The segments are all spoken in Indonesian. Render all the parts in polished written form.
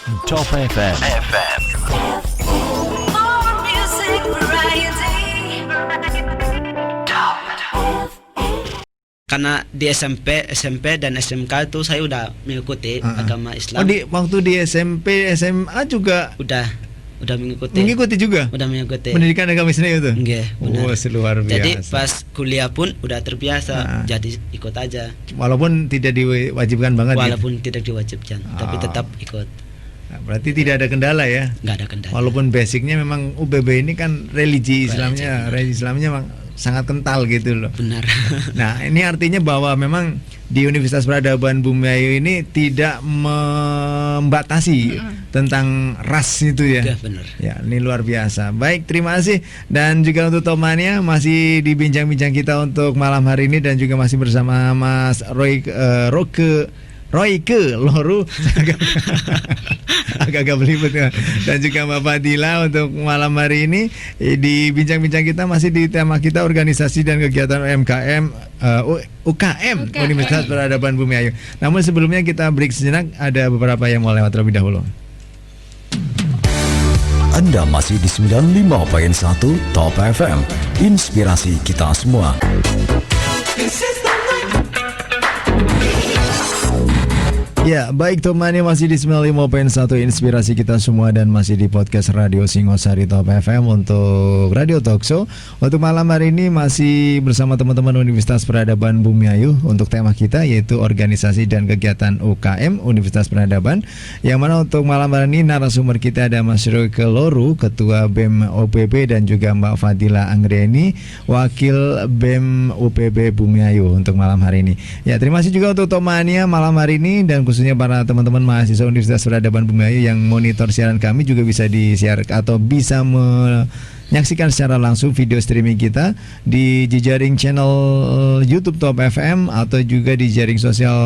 Top FM. More music variety. Top. Karena di SMP dan SMK itu saya udah mengikuti agama Islam. Waktu di SMP, SMA juga Udah mengikuti juga. Udah mengikuti Pendidikan agama Islam itu. Nggih, benar. Oh, luar biasa. Jadi pas kuliah pun udah terbiasa, jadi ikut aja. Walaupun tidak diwajibkan banget. Walaupun tidak diwajibkan, tapi tetap ikut. Nah, berarti tidak ada kendala ya. Nggak ada kendala. Walaupun basicnya memang UPB ini kan religi Islamnya memang sangat kental gitu loh. Benar. Nah, ini artinya bahwa memang di Universitas Peradaban Bumiayu ini tidak membatasi tentang ras itu ya. Ya, benar. Ya, ini luar biasa. Baik, terima kasih. Dan juga untuk Tomania masih di bincang-bincang kita untuk malam hari ini dan juga masih bersama Mas Royke Loru agak belibet ya. Dan juga Mbak Fadila untuk malam hari ini di bincang-bincang kita masih di tema kita organisasi dan kegiatan UKM Universitas Peradaban Bumiayu. Namun sebelumnya kita break sejenak, ada beberapa yang mau lewat terlebih dahulu. Anda masih di 95.1 Top FM. Inspirasi kita semua. Ya, baik teman-teman, masih di 95.1 Inspirasi kita semua dan masih di podcast Radio Singosari Top FM untuk Radio Talkshow. Untuk malam hari ini masih bersama teman-teman Universitas Peradaban Bumiayu untuk tema kita yaitu organisasi dan kegiatan UKM Universitas Peradaban. Yang mana untuk malam hari ini narasumber kita ada Mas Royke Loru, Ketua BEM UPB, dan juga Mbak Fadila Anggreni, Wakil BEM UPB Bumiayu untuk malam hari ini. Ya, terima kasih juga untuk Tomania malam hari ini, dan khususnya para teman-teman mahasiswa Universitas Peradaban Bumiayu yang monitor siaran kami juga bisa di-share atau bisa menyaksikan secara langsung video streaming kita di jejaring channel YouTube Top FM atau juga di jaring sosial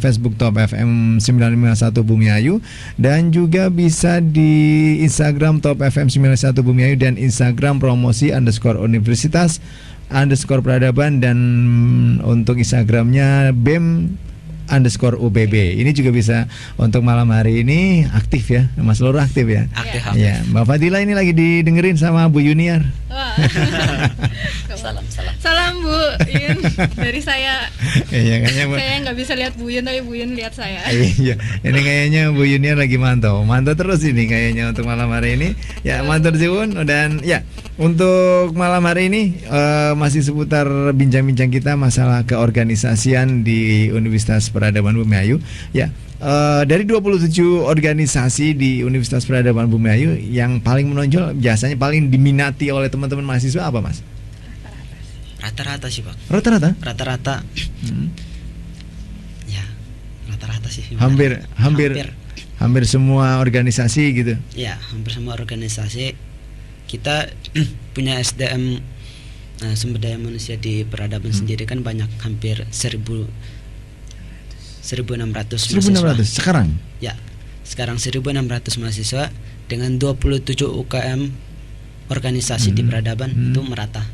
Facebook Top FM 951 Bumiayu, dan juga bisa di Instagram Top FM 91 Bumiayu dan Instagram promosi_universitas _peradaban, dan untuk Instagramnya BEM_UPB. Ini juga bisa untuk malam hari ini aktif ya, Mas Loro aktif ya. Aktif. Ya, Mbak Fadila ini lagi didengerin sama Bu Yuniar. Salam Bu Yun dari saya. Iya, kayaknya Saya nggak bisa lihat Bu Yun, tapi Bu Yun lihat saya. Iya, ini kayaknya Bu Yuniar lagi mantau terus ini kayaknya untuk malam hari ini. Ya, matur suwun. Dan ya, untuk malam hari ini masih seputar bincang-bincang kita masalah keorganisasian di Universitas Peradaban Bumiayu. Ya, dari 27 organisasi di Universitas Peradaban Bumiayu, yang paling menonjol biasanya paling diminati oleh teman-teman mahasiswa apa, Mas? Rata-rata sih, Pak. Rata-rata? Rata-rata. Ya, rata-rata sih. Hampir semua organisasi gitu. Ya, hampir semua organisasi. Kita punya SDM, sumber daya manusia di peradaban sendiri kan banyak, hampir 1600 mahasiswa. Sekarang? Ya, sekarang 1600 mahasiswa dengan 27 UKM organisasi di peradaban itu merata.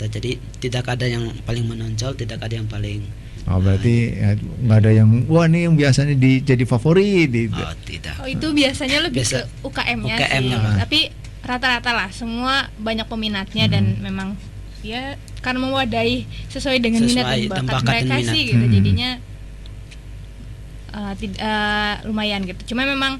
Jadi tidak ada yang paling menonjol, tidak ada yang paling. Oh, berarti nggak ada yang wah ini yang biasanya jadi favorit. Oh, tidak. Oh, itu biasanya lebih ke UKM-nya sih. Tapi rata-rata lah semua banyak peminatnya dan memang ya karena mewadahi sesuai dengan minat dan bakat mereka sih gitu. Jadinya lumayan gitu. Cuma memang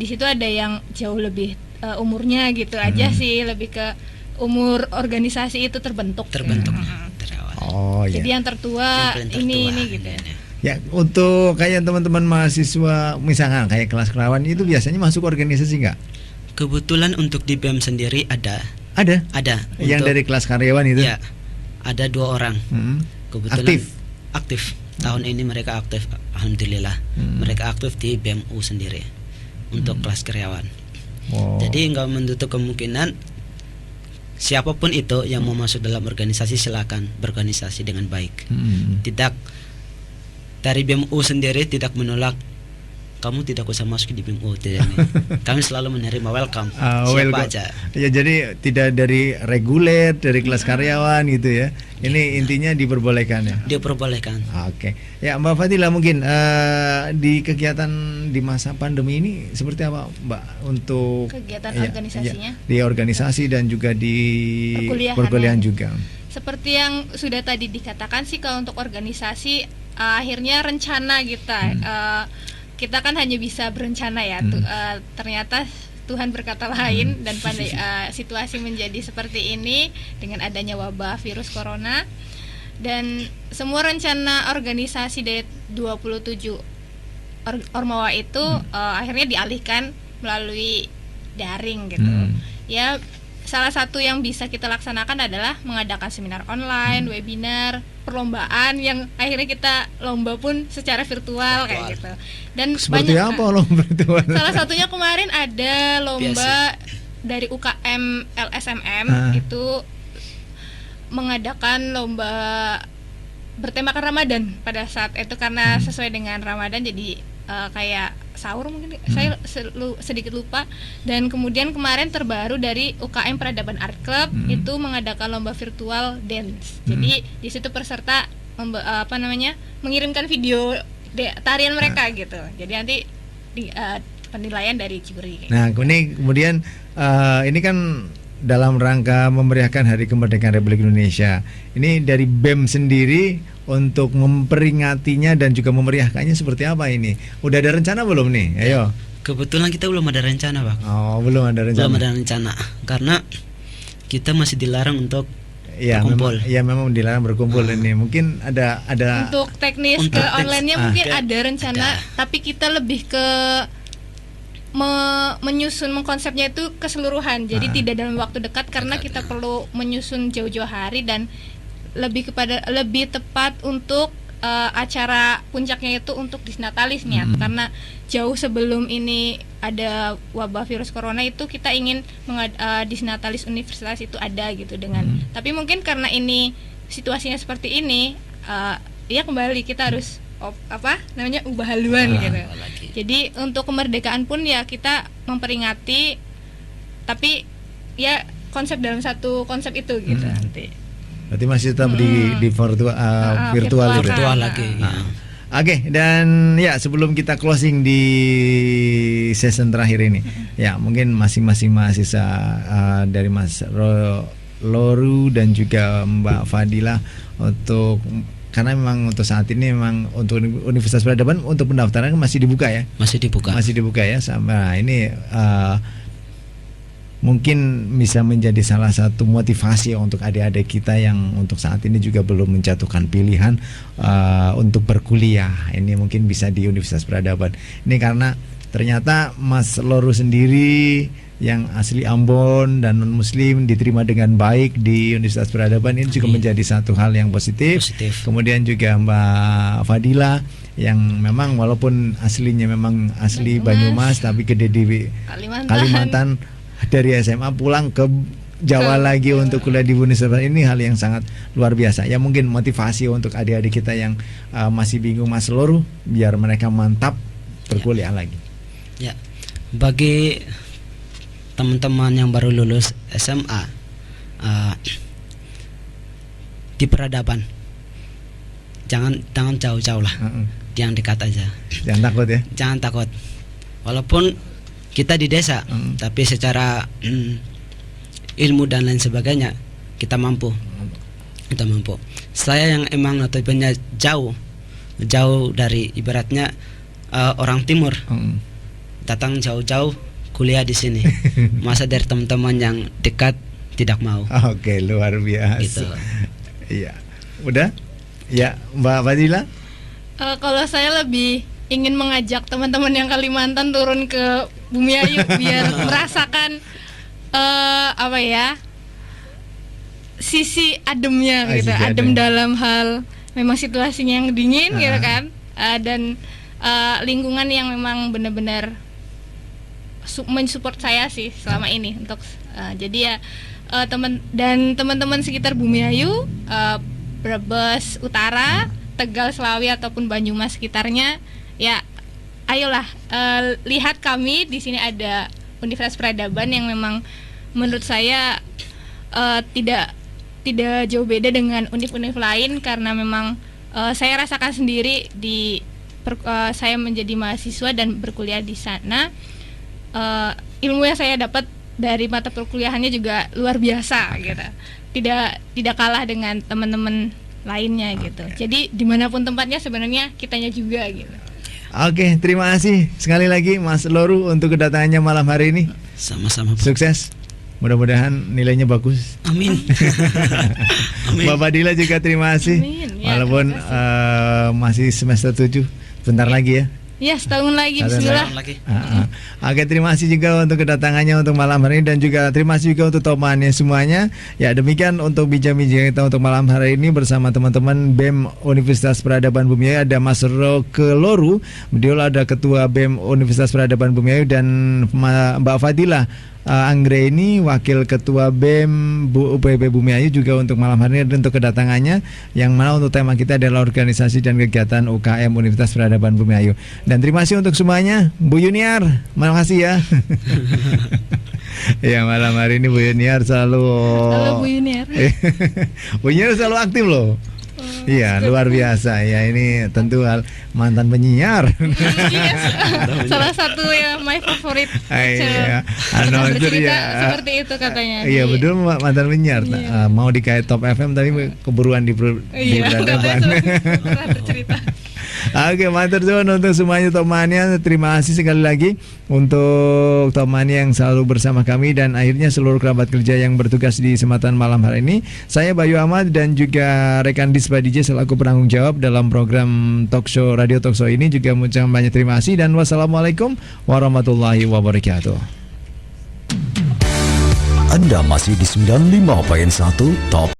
di situ ada yang jauh lebih umurnya gitu aja sih, lebih ke umur organisasi itu terbentuk. Oh, jadi iya. yang tertua ini gitu. Ya, untuk kayak teman-teman mahasiswa misalkan kayak kelas kerawan itu biasanya masuk organisasi nggak? Kebetulan untuk di BEM sendiri ada. Yang dari kelas karyawan itu? Ya, ada 2 orang. Kebetulan aktif. Tahun ini mereka aktif, alhamdulillah. Mereka aktif di BEMU sendiri untuk kelas karyawan. Jadi nggak menutup kemungkinan siapapun itu yang mau masuk dalam organisasi silakan berorganisasi dengan baik. Tidak, dari BEMU sendiri tidak menolak kamu tidak usah masuk di BEM UT ini. Kami selalu menerima welcome. Siapa welcome aja. Ya, jadi tidak dari reguler, dari kelas karyawan gitu ya. Ini intinya diperbolehkan ya. Diperbolehkan. Oke. Ya, Mbak Fadila, mungkin di kegiatan di masa pandemi ini seperti apa, Mbak, untuk kegiatan organisasinya? Di organisasi dan juga di perkuliahan juga. Seperti yang sudah tadi dikatakan sih, kalau untuk organisasi akhirnya rencana kita kan hanya bisa berencana ya. Ternyata Tuhan berkata lain dan pandai situasi menjadi seperti ini dengan adanya wabah virus corona, dan semua rencana organisasi dari 27 Ormawa itu akhirnya dialihkan melalui daring gitu. Ya, salah satu yang bisa kita laksanakan adalah mengadakan seminar online, webinar, perlombaan yang akhirnya kita lomba pun secara virtual kayak gitu. Dan seperti banyak apa lomba virtual? Salah satunya kemarin ada lomba dari UKM LSMM itu mengadakan lomba bertemakan Ramadan pada saat itu, karena sesuai dengan Ramadan jadi kayak sahur mungkin, saya sedikit lupa. Dan kemudian kemarin terbaru dari UKM Peradaban Art Club itu mengadakan lomba virtual dance. Jadi di situ peserta mengirimkan video tarian mereka gitu. Jadi nanti penilaian dari juri. Nah, ini kemudian ini kan dalam rangka memeriahkan Hari Kemerdekaan Republik Indonesia. Ini dari BEM sendiri untuk memperingatinya dan juga memeriahkannya seperti apa ini? Udah ada rencana belum nih? Ayo. Kebetulan kita belum ada rencana, Pak. Oh, belum ada rencana. Belum ada rencana karena kita masih dilarang untuk berkumpul. Memang dilarang berkumpul ini. Mungkin ada untuk teknis ke online-nya mungkin ada rencana, tapi kita lebih ke menyusun mengkonsepnya itu keseluruhan. Jadi tidak dalam waktu dekat karena kita perlu menyusun jauh-jauh hari, dan lebih tepat untuk acara puncaknya itu untuk disnatalisnya. Karena jauh sebelum ini ada wabah virus corona itu kita ingin disnatalis universitas itu ada gitu dengan. Tapi mungkin karena ini situasinya seperti ini, ya kembali kita harus ubah haluan gitu. Jadi untuk kemerdekaan pun ya kita memperingati, tapi ya konsep dalam satu konsep itu gitu nanti. Berarti masih tetap di virtual lagi. Oke, dan ya sebelum kita closing di season terakhir ini, ya mungkin masing-masing mahasiswa dari Mas Loru dan juga Mbak Fadila, karena memang untuk saat ini memang untuk Universitas Peradaban untuk pendaftaran masih dibuka ya? Masih dibuka ya. Sama ini mungkin bisa menjadi salah satu motivasi untuk adik-adik kita yang untuk saat ini juga belum menjatuhkan pilihan untuk berkuliah. Ini mungkin bisa di Universitas Peradaban. Ini karena ternyata Mas Loru sendiri yang asli Ambon dan non muslim diterima dengan baik di Universitas Peradaban, ini juga menjadi satu hal yang positif. Kemudian juga Mbak Fadila yang memang walaupun aslinya memang asli Banyumas tapi gede di Kalimantan, dari SMA pulang ke Jawa lagi untuk kuliah di Universitas. Ini hal yang sangat luar biasa. Ya mungkin motivasi untuk adik-adik kita yang masih bingung Mas Loru, biar mereka mantap berkuliah lagi. Ya, bagi teman-teman yang baru lulus SMA di Peradaban, jangan jauh-jauh lah, yang dekat aja. Jangan takut ya. Jangan takut. Walaupun kita di desa, tapi secara ilmu dan lain sebagainya kita mampu. Saya yang emang notabene jauh dari ibaratnya orang timur, datang jauh-jauh kuliah di sini. Masa dari teman-teman yang dekat tidak mau. Oke, luar biasa. Gitu. Iya. Udah? Ya, Mbak Fadila? Kalau saya lebih ingin mengajak teman-teman yang Kalimantan turun ke Bumiayu biar merasakan sisi ademnya gitu. Adem dalam hal memang situasinya yang dingin gitu kan. Dan lingkungan yang memang benar-benar mensupport saya sih selama ini untuk jadi ya teman-teman sekitar Bumiayu, Brebes Utara, Tegal, Slawi ataupun Banyumas sekitarnya ya ayolah lihat kami di sini ada Universitas Peradaban yang memang menurut saya tidak jauh beda dengan univ-univ lain, karena memang saya rasakan sendiri saya menjadi mahasiswa dan berkuliah di sana. Ilmu yang saya dapat dari mata perkuliahannya juga luar biasa gitu. Tidak kalah dengan teman-teman lainnya gitu. Jadi dimanapun tempatnya sebenarnya kitanya juga gitu. Oke, terima kasih sekali lagi Mas Loru untuk kedatangannya malam hari ini. Sama-sama, Pak. Sukses. Mudah-mudahan nilainya bagus. Amin. Amin. Bapak Dila juga terima kasih. Amin. Ya, walaupun masih semester 7, bentar lagi ya. Ya, setahun lagi, bismillah. Oke, terima kasih juga untuk kedatangannya untuk malam hari ini, dan juga terima kasih juga untuk temannya semuanya. Ya, demikian untuk bincang-bincang kita untuk malam hari ini bersama teman-teman BEM Universitas Peradaban Bumiayu. Ada Mas Roke Loru, beliau ada Ketua BEM Universitas Peradaban Bumiayu, dan Mbak Fadila Anggreni, Wakil Ketua BEM UPB Bumiayu juga untuk malam hari ini untuk kedatangannya, yang mana untuk tema kita adalah organisasi dan kegiatan UKM Universitas Peradaban Bumiayu. Dan terima kasih untuk semuanya. Bu Yuniar, terima kasih ya. Ya, malam hari ini Bu Yuniar selalu Bu Yuniar. Bu Yuniar selalu aktif loh. Iya, luar biasa ya, ini tentu mantan penyiar. Salah satu ya my favorite. Iya, bercerita seperti itu katanya. Iya, betul, mantan penyiar. Mau dikait Top FM tapi keburuan di Peradaban. Bercerita. Oke, matur suwun untuk semuanya temannya. Terima kasih sekali lagi untuk temannya yang selalu bersama kami, dan akhirnya seluruh kerabat kerja yang bertugas di kesempatan malam hari ini. Saya Bayu Ahmad dan juga rekan Dispa DJ selaku penanggung jawab dalam program Talkshow Radio Talkshow ini juga mengucapkan banyak terima kasih, dan wassalamualaikum warahmatullahi wabarakatuh. Anda masih di 95.1 Top